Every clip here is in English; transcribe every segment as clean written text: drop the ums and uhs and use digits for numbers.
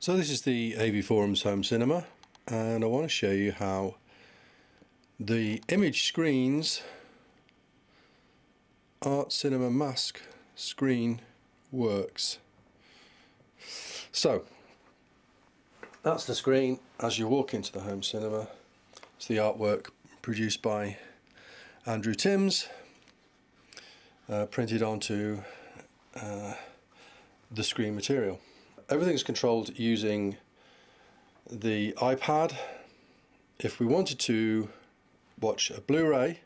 So this is the AVForums home cinema, and I want to show you how the image screens Art Cinema Masque screen works. So that's the screen as you walk into the home cinema. It's the artwork produced by Andrew Timbs, printed onto the screen material. Everything's controlled using the iPad. If we wanted to watch a Blu-ray,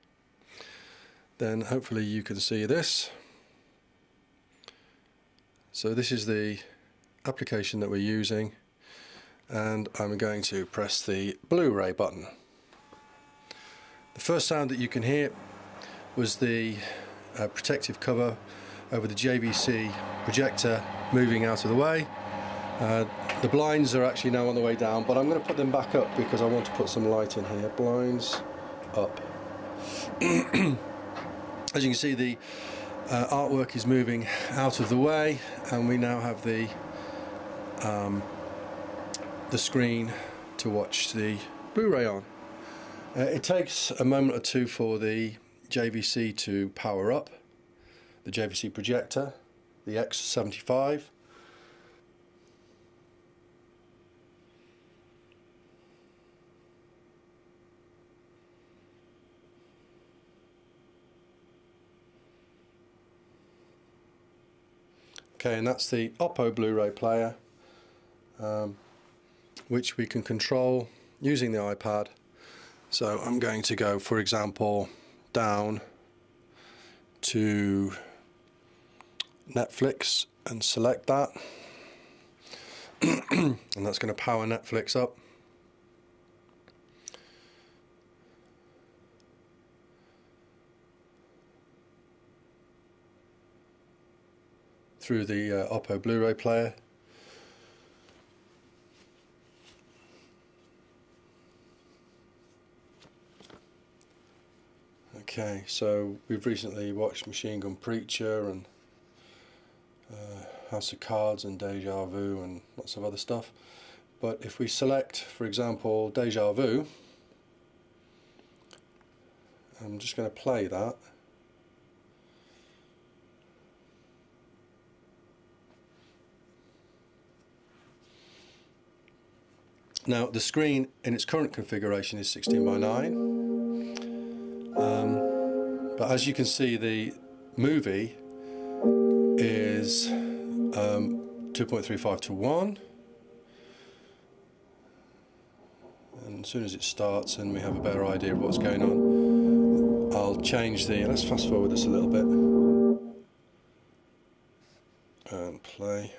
then hopefully you can see this. So this is the application that we're using, and I'm going to press the Blu-ray button. The first sound that you can hear was the protective cover over the JVC projector moving out of the way. The blinds are actually now on the way down, but I'm going to put them back up because I want to put some light in here. Blinds up. As you can see, the artwork is moving out of the way, and we now have the screen to watch the Blu-ray on. It takes a moment or two for the JVC to power up, the JVC projector, the X75. Okay, and that's the Oppo Blu-ray player, which we can control using the iPad. So I'm going to go, for example, down to Netflix and select that, and that's going to power Netflix up. Through the Oppo Blu-ray player. Okay, so we've recently watched Machine Gun Preacher and House of Cards and Deja Vu and lots of other stuff. But if we select, for example, Deja Vu, I'm just going to play that. Now the screen in its current configuration is 16 by 9, but as you can see, the movie is 2.35 to 1, and as soon as it starts and we have a better idea of what's going on, I'll change the, let's fast forward this a little bit and play.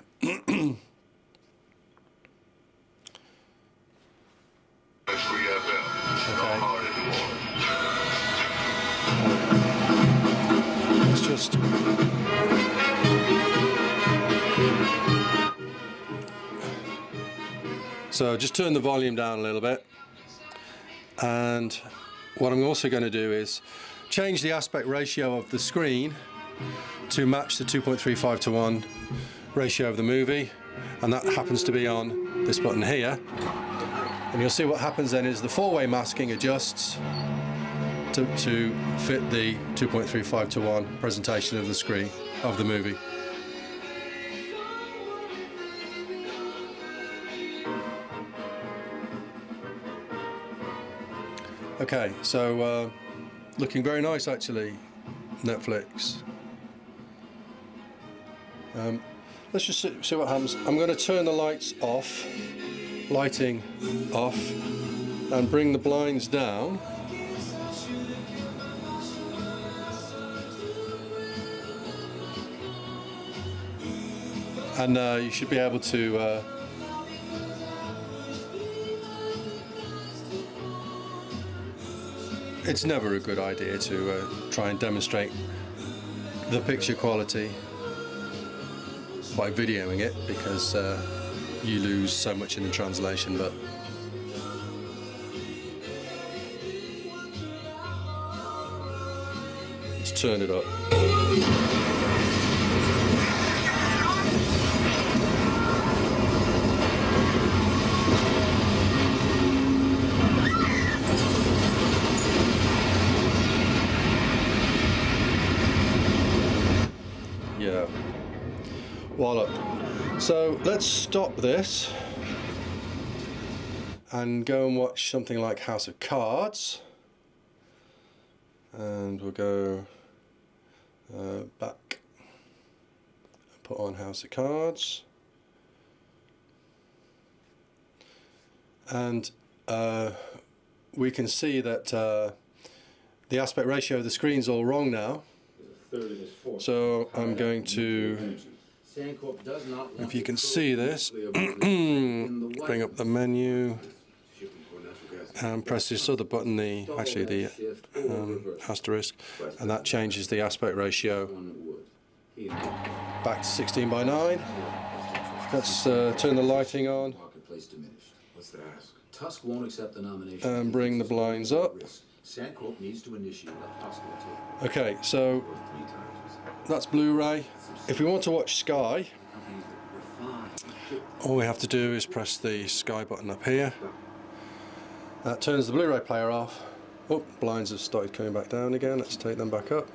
Let's just turn the volume down a little bit, and what I'm also going to do is change the aspect ratio of the screen to match the 2.35 to 1 ratio of the movie, and that happens to be on this button here. And you'll see what happens then is the four-way masking adjusts to fit the 2.35 to 1 presentation of the screen of the movie. Okay, so looking very nice actually, Netflix. Let's just see what happens. I'm going to turn the lights off, lighting off, and bring the blinds down. And you should be able to it's never a good idea to try and demonstrate the picture quality by videoing it, because you lose so much in the translation, but let's turn it up. Wallop. So let's stop this and go and watch something like House of Cards, and we'll go back and put on House of Cards, and we can see that the aspect ratio of the screen's all wrong now. So I'm going to, if you can see this, bring up the menu and press this other button, the asterisk, and that changes the aspect ratio back to 16:9. Let's turn the lighting on and bring the blinds up. Okay, so that's Blu-ray. If we want to watch Sky, all we have to do is press the Sky button up here. That turns the Blu-ray player off. Oh, blinds have started coming back down again. Let's take them back up.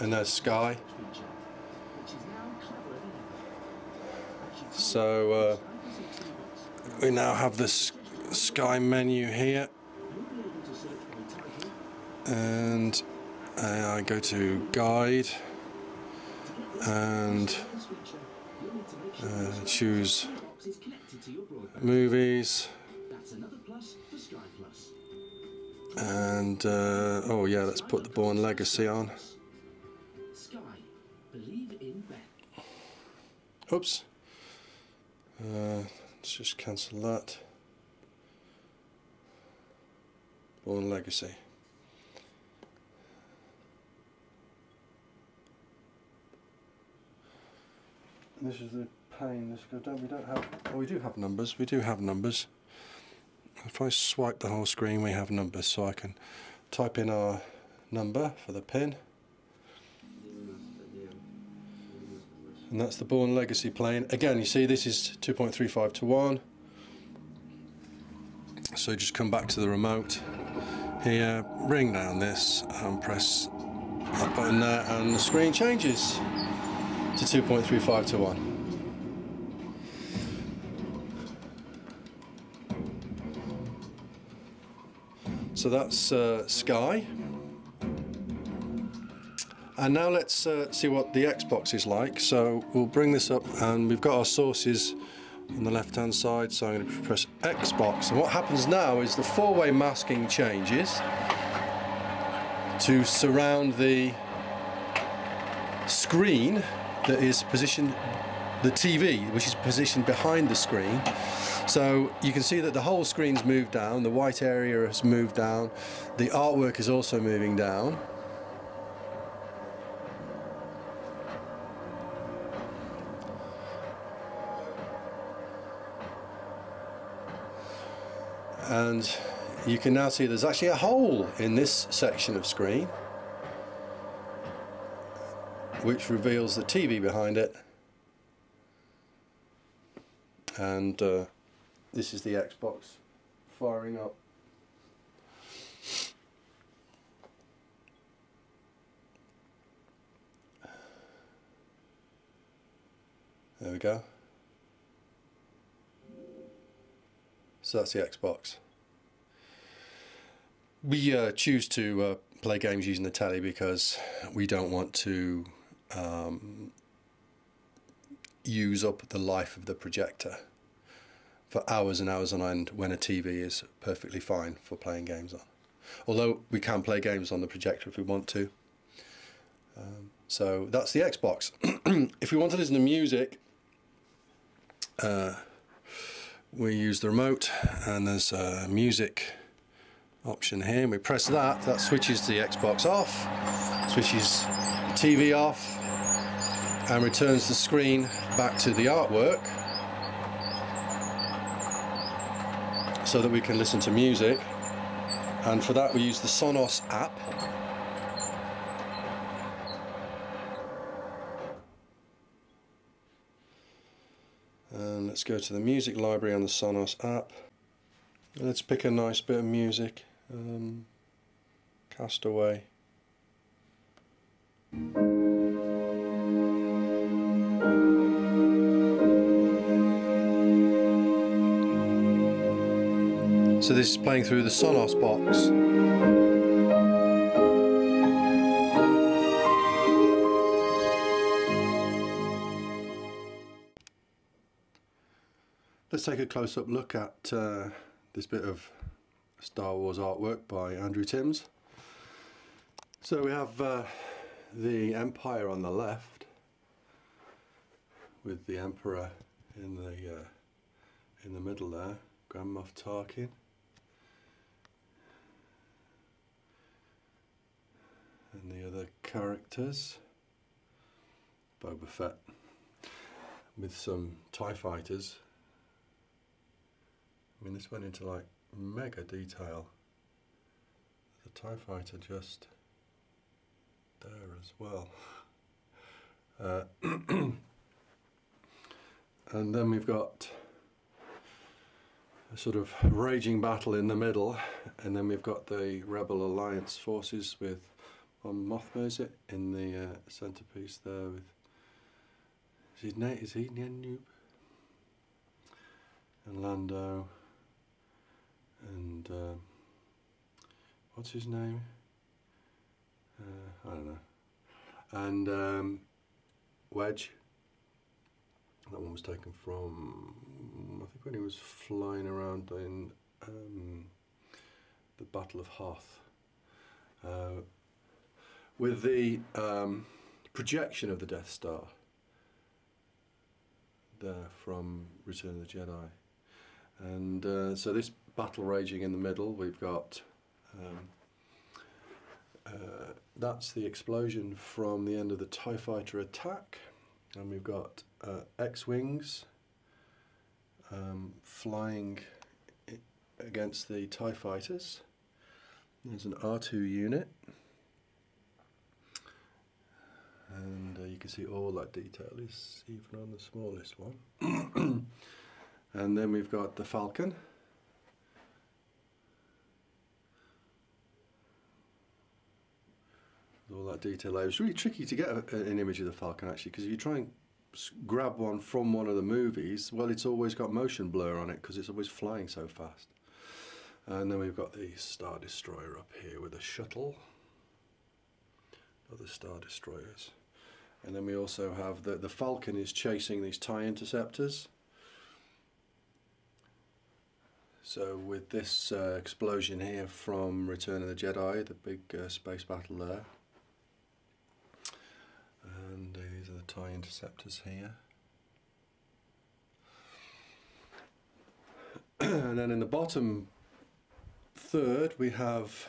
And there's Sky. So we now have this Sky menu here, and I go to Guide and choose Movies, and oh yeah, let's put the Bourne Legacy on. Oops. Let's just cancel that. Bourne Legacy. This is the pain. We don't have. Oh, we do have numbers. We do have numbers. If I swipe the whole screen, we have numbers, so I can type in our number for the pin. And that's the Bourne Legacy playing. Again, you see this is 2.35 to 1. So just come back to the remote here, bring down this and press that button there, and the screen changes to 2.35 to 1. So that's Sky. And now let's see what the Xbox is like. So we'll bring this up, and we've got our sources on the left hand side, so I'm going to press Xbox, and what happens now is the four-way masking changes to surround the screen that is positioned, the TV which is positioned behind the screen. So you can see that the whole screen's moved down, the white area has moved down, the artwork is also moving down. And you can now see there's actually a hole in this section of screen which reveals the TV behind it, and this is the Xbox firing up. There we go. So that's the Xbox. We choose to play games using the telly because we don't want to use up the life of the projector for hours and hours on end when a TV is perfectly fine for playing games on. Although we can play games on the projector if we want to. So that's the Xbox. If we want to listen to music, we use the remote, and there's a music option here, and we press that. That switches the Xbox off, switches the TV off, and returns the screen back to the artwork so that we can listen to music. And for that we use the Sonos app. And let's go to the music library on the Sonos app. Let's pick a nice bit of music. Castaway. So this is playing through the Sonos box. Let's take a close-up look at this bit of Star Wars artwork by Andrew Timbs. So we have the Empire on the left, with the Emperor in the middle there, Grand Moff Tarkin, and the other characters, Boba Fett, with some TIE fighters. I mean, this went into like mega detail. The TIE fighter just there as well. And then we've got a sort of raging battle in the middle, and then we've got the Rebel Alliance forces with Mothma, is it, in the centerpiece there with, is he Nyanoob? And Lando, and what's his name? I don't know. And Wedge. That one was taken from, I think, when he was flying around in the Battle of Hoth. With the projection of the Death Star there from Return of the Jedi. And so this battle raging in the middle, we've got that's the explosion from the end of the TIE Fighter attack, and we've got X-Wings flying against the TIE Fighters. There's an R2 unit, and you can see all that detail is even on the smallest one. And then we've got the Falcon. All that detail there. It's really tricky to get an image of the Falcon, actually, because if you try and grab one from one of the movies, well, it's always got motion blur on it because it's always flying so fast. And then we've got the Star Destroyer up here with a shuttle, other Star Destroyers. And then we also have the Falcon is chasing these TIE interceptors. So with this explosion here from Return of the Jedi, the big space battle there. And these are the TIE interceptors here. And then in the bottom third we have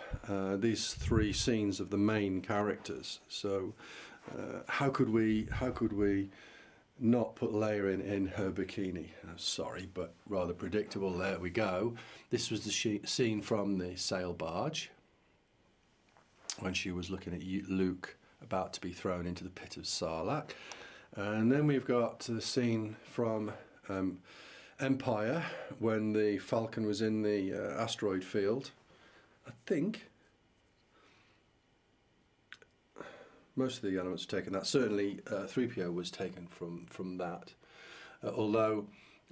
these three scenes of the main characters. So how could we not put Leia in her bikini? Sorry, but rather predictable. There we go. This was the scene from the sail barge when she was looking at Luke about to be thrown into the pit of Sarlacc. And then we've got the scene from Empire when the Falcon was in the asteroid field. I think most of the elements were taken that. Certainly 3PO was taken from that. Although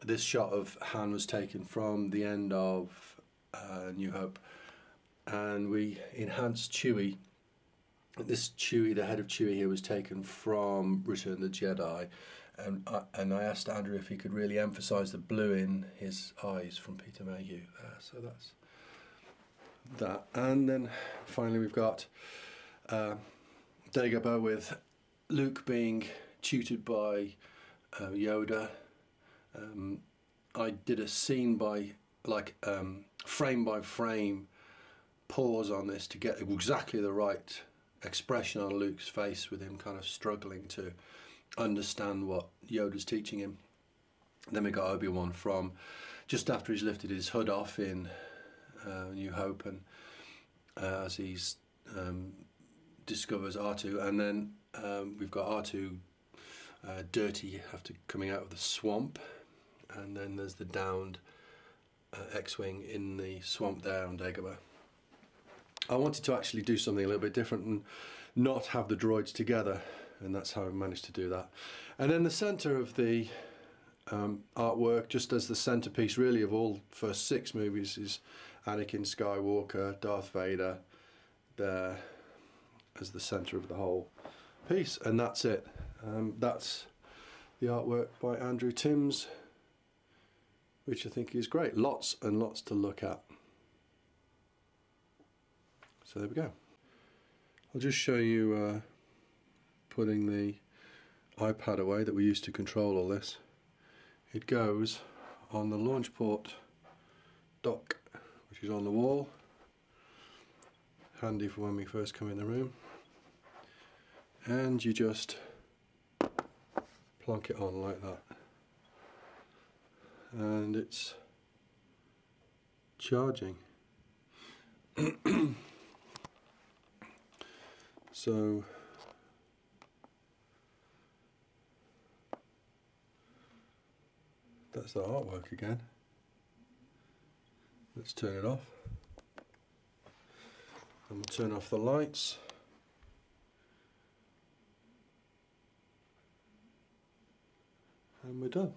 this shot of Han was taken from the end of New Hope, and we enhanced Chewie. This Chewie, the head of Chewie here, was taken from Return of the Jedi, and I asked Andrew if he could really emphasise the blue in his eyes from Peter Mayhew there. So that's that. And then finally we've got Dagobah with Luke being tutored by Yoda. I did a scene by frame by frame pause on this to get exactly the right expression on Luke's face, with him kind of struggling to understand what Yoda's teaching him. Then we got Obi-Wan from just after he's lifted his hood off in New Hope, and as he's discovers R2, and then we've got R2 dirty after coming out of the swamp, and then there's the downed X-Wing in the swamp there on Dagobah. I wanted to actually do something a little bit different and not have the droids together, and that's how I managed to do that. And then the center of the artwork, just as the centerpiece really of all first 6 movies, is Anakin Skywalker, Darth Vader, there as the center of the whole piece, and that's it. That's the artwork by Andrew Timbs, which I think is great. Lots and lots to look at. So there we go. I'll just show you putting the iPad away that we used to control all this. It goes on the launch port dock, which is on the wall. Handy for when we first come in the room. And you just plonk it on like that. And it's charging. So that's the artwork again. Let's turn it off. And we'll turn off the lights. And we're done.